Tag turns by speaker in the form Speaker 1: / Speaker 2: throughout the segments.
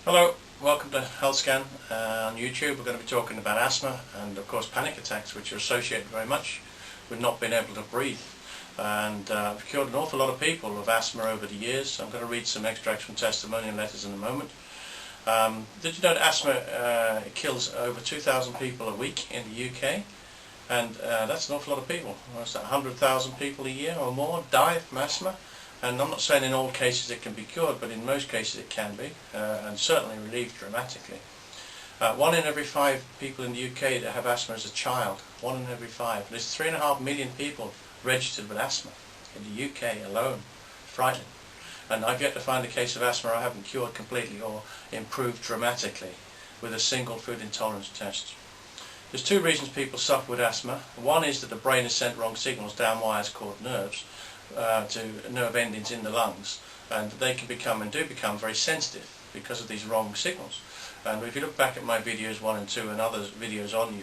Speaker 1: Hello, welcome to HealthScan on YouTube. We're going to be talking about asthma and of course panic attacks, which are associated very much with not being able to breathe. And I've cured an awful lot of people with asthma over the years. I'm going to read some extracts from testimonial letters in a moment. Did you know that asthma kills over 2,000 people a week in the UK? And that's an awful lot of people. What's that, 100,000 people a year or more die from asthma? And I'm not saying in all cases it can be cured, but in most cases it can be, and certainly relieved dramatically. 1 in every 5 people in the UK that have asthma as a child. 1 in every 5. There's 3.5 million people registered with asthma in the UK alone. Frightening. And I've yet to find a case of asthma I haven't cured completely or improved dramatically with a single food intolerance test. There's 2 reasons people suffer with asthma. One is that the brain has sent wrong signals down wires called nerves to nerve endings in the lungs, and they can become and do become very sensitive because of these wrong signals. And if you look back at my videos 1 and 2 and other videos on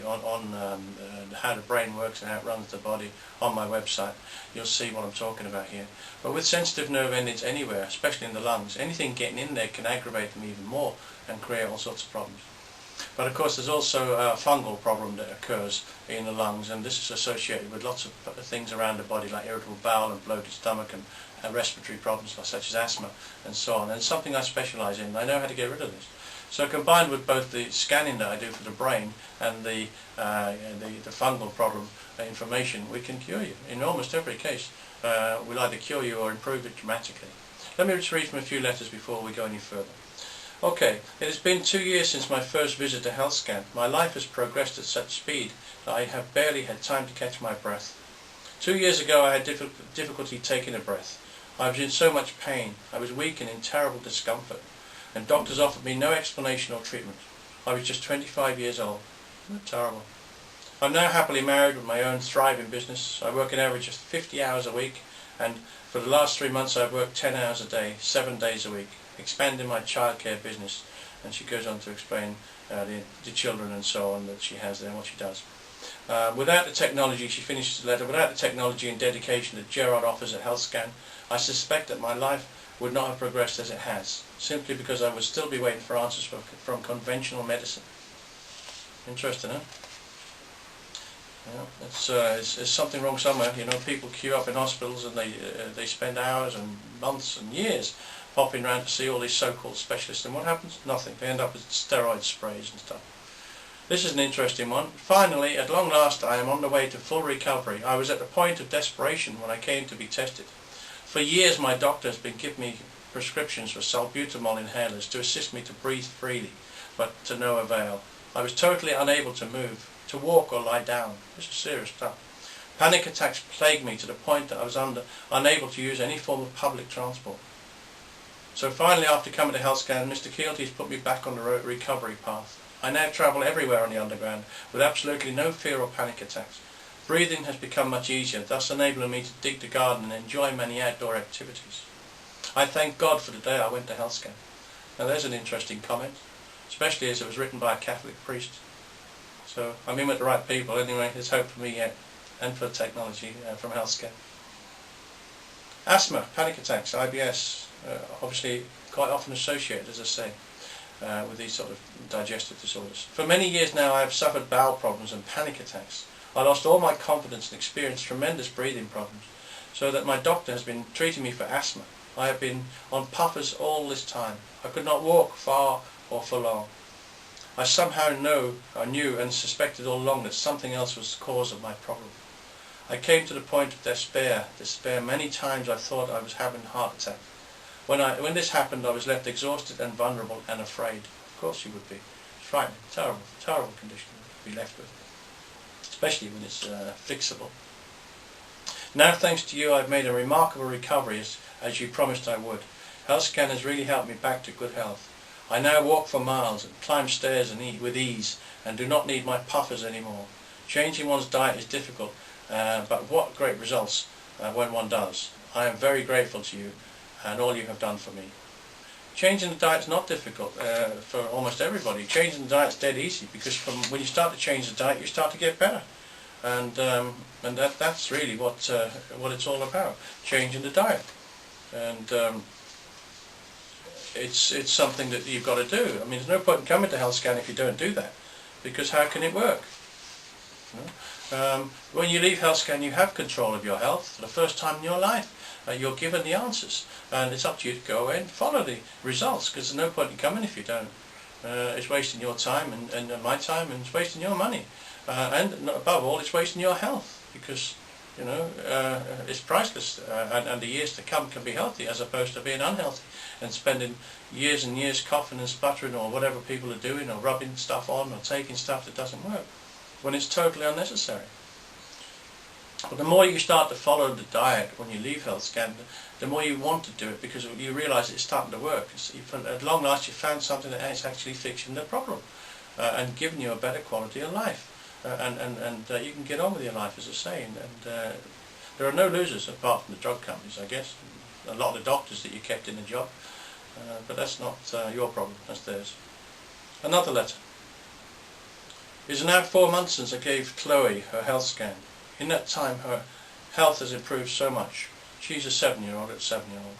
Speaker 1: how the brain works and how it runs the body on my website, you'll see what I'm talking about here. But with sensitive nerve endings anywhere, especially in the lungs, anything getting in there can aggravate them even more and create all sorts of problems. But of course there's also a fungal problem that occurs in the lungs, and this is associated with lots of things around the body like irritable bowel and bloated stomach and respiratory problems such as asthma and so on. And it's something I specialise in. I know how to get rid of this. So combined with both the scanning that I do for the brain and the fungal problem information, we can cure you. In almost every case we'll either cure you or improve it dramatically. Let me just read from a few letters before we go any further. Okay, it has been 2 years since my first visit to HealthScan. My life has progressed at such speed that I have barely had time to catch my breath. 2 years ago I had difficulty taking a breath. I was in so much pain. I was weak and in terrible discomfort, and doctors offered me no explanation or treatment. I was just 25 years old. Terrible. I'm now happily married with my own thriving business. I work an average of 50 hours a week, and for the last 3 months I've worked 10 hours a day, 7 days a week, expanding my childcare business. And she goes on to explain the children and so on that she has there and what she does. Without the technology, she finishes the letter, without the technology and dedication that Gerard offers at HealthScan, I suspect that my life would not have progressed as it has, simply because I would still be waiting for answers from conventional medicine. Interesting, huh? Yeah, it's something wrong somewhere. You know, people queue up in hospitals and they spend hours and months and years popping around to see all these so-called specialists, and what happens? Nothing. They end up with steroid sprays and stuff. This is an interesting one. Finally, at long last, I am on the way to full recovery. I was at the point of desperation when I came to be tested. For years my doctor has been giving me prescriptions for salbutamol inhalers to assist me to breathe freely, but to no avail. I was totally unable to move, to walk or lie down. This is serious stuff. Panic attacks plagued me to the point that I was unable to use any form of public transport. So finally, after coming to HealthScan, Mr. Kielty has put me back on the recovery path. I now travel everywhere on the underground with absolutely no fear or panic attacks. Breathing has become much easier, thus enabling me to dig the garden and enjoy many outdoor activities. I thank God for the day I went to HealthScan. Now there's an interesting comment, especially as it was written by a Catholic priest. So I'm in with the right people. Anyway, there's hope for me yet, and for technology from HealthScan. Asthma, panic attacks, IBS, obviously quite often associated, as I say, with these sort of digestive disorders. For many years now I have suffered bowel problems and panic attacks. I lost all my confidence and experienced tremendous breathing problems, so that my doctor has been treating me for asthma. I have been on puffers all this time. I could not walk far or for long. I somehow knew and suspected all along that something else was the cause of my problem. I came to the point of despair. Many times I thought I was having a heart attack. When this happened, I was left exhausted and vulnerable and afraid. Of course you would be. It's frightening, terrible condition to be left with, especially when it's fixable. Now, thanks to you, I've made a remarkable recovery, as you promised I would. HealthScan has really helped me back to good health. I now walk for miles and climb stairs and eat with ease, and do not need my puffers anymore. Changing one's diet is difficult, but what great results when one does. I am very grateful to you and all you have done for me. Changing the diet is not difficult for almost everybody. Changing the diet is dead easy, because when you start to change the diet, you start to get better, and that's really what it's all about, changing the diet. And it's something that you've got to do. I mean, there's no point in coming to health scan if you don't do that, because how can it work? You know? When you leave health scan, you have control of your health for the first time in your life. You're given the answers, and it's up to you to go away and follow the results, because there's no point in coming if you don't. It's wasting your time and my time, and it's wasting your money, and above all, it's wasting your health, because you know it's priceless, and the years to come can be healthy as opposed to being unhealthy and spending years and years coughing and sputtering or whatever people are doing, or rubbing stuff on or taking stuff that doesn't work when it's totally unnecessary. But the more you start to follow the diet when you leave health scan, the more you want to do it, because you realise it's starting to work. At long last you found something that is actually fixing the problem and giving you a better quality of life. And you can get on with your life, as I say. And there are no losers apart from the drug companies, I guess. A lot of the doctors that you kept in the job. But that's not your problem, that's theirs. Another letter. It's now 4 months since I gave Chloe her health scan. In that time her health has improved so much. She's a 7-year-old at 7-year-old.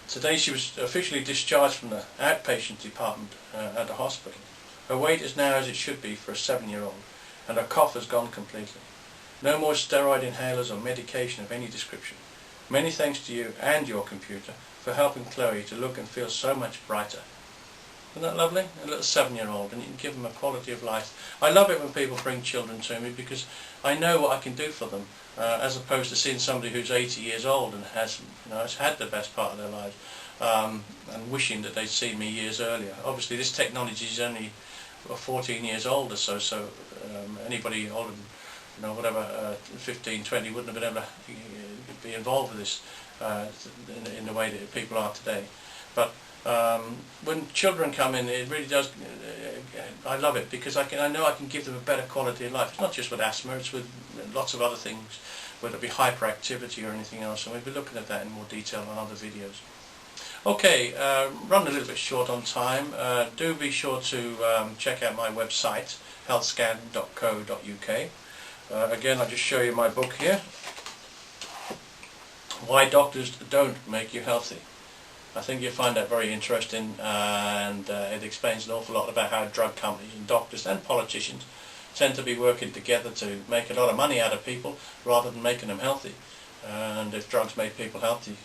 Speaker 1: Today she was officially discharged from the outpatient department at the hospital. Her weight is now as it should be for a 7-year-old, and her cough has gone completely. No more steroid inhalers or medication of any description. Many thanks to you and your computer for helping Chloe to look and feel so much brighter. Isn't that lovely? A little 7-year-old, and you can give them a quality of life. I love it when people bring children to me, because I know what I can do for them, as opposed to seeing somebody who's 80 years old and has had the best part of their lives, and wishing that they'd seen me years earlier. Obviously this technology is only 14 years old or so, so anybody older than, whatever, 15, 20 wouldn't have been able to be involved with this in the way that people are today. But when children come in, it really does. I love it, because I know I can give them a better quality of life. It's not just with asthma; it's with lots of other things, whether it be hyperactivity or anything else. And we'll be looking at that in more detail on other videos. Okay, run a little bit short on time. Do be sure to check out my website, healthscan.co.uk. Again, I'll just show you my book here. Why Doctors Don't Make You Healthy. I think you'll find that very interesting, and it explains an awful lot about how drug companies and doctors and politicians tend to be working together to make a lot of money out of people rather than making them healthy. And if drugs made people healthy,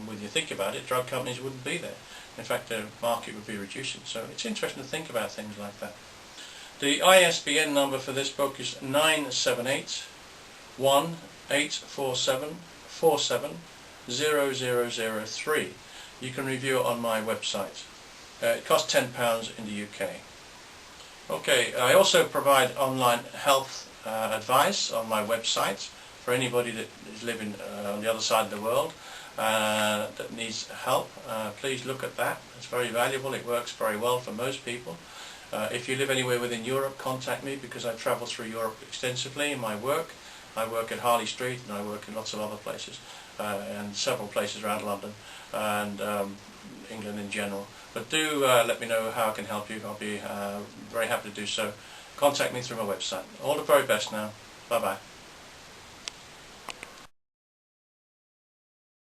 Speaker 1: when you think about it, drug companies wouldn't be there. In fact, the market would be reducing. So it's interesting to think about things like that. The ISBN number for this book is 978-1847-47-0003. You can review it on my website. It costs £10 in the UK. Okay, I also provide online health advice on my website for anybody that is living on the other side of the world that needs help. Please look at that. It's very valuable. It works very well for most people. If you live anywhere within Europe, contact me, because I travel through Europe extensively in my work. I work at Harley Street, and I work in lots of other places, and several places around London and England in general. But do let me know how I can help you. I'll be very happy to do so. Contact me through my website. All the very best now. Bye bye.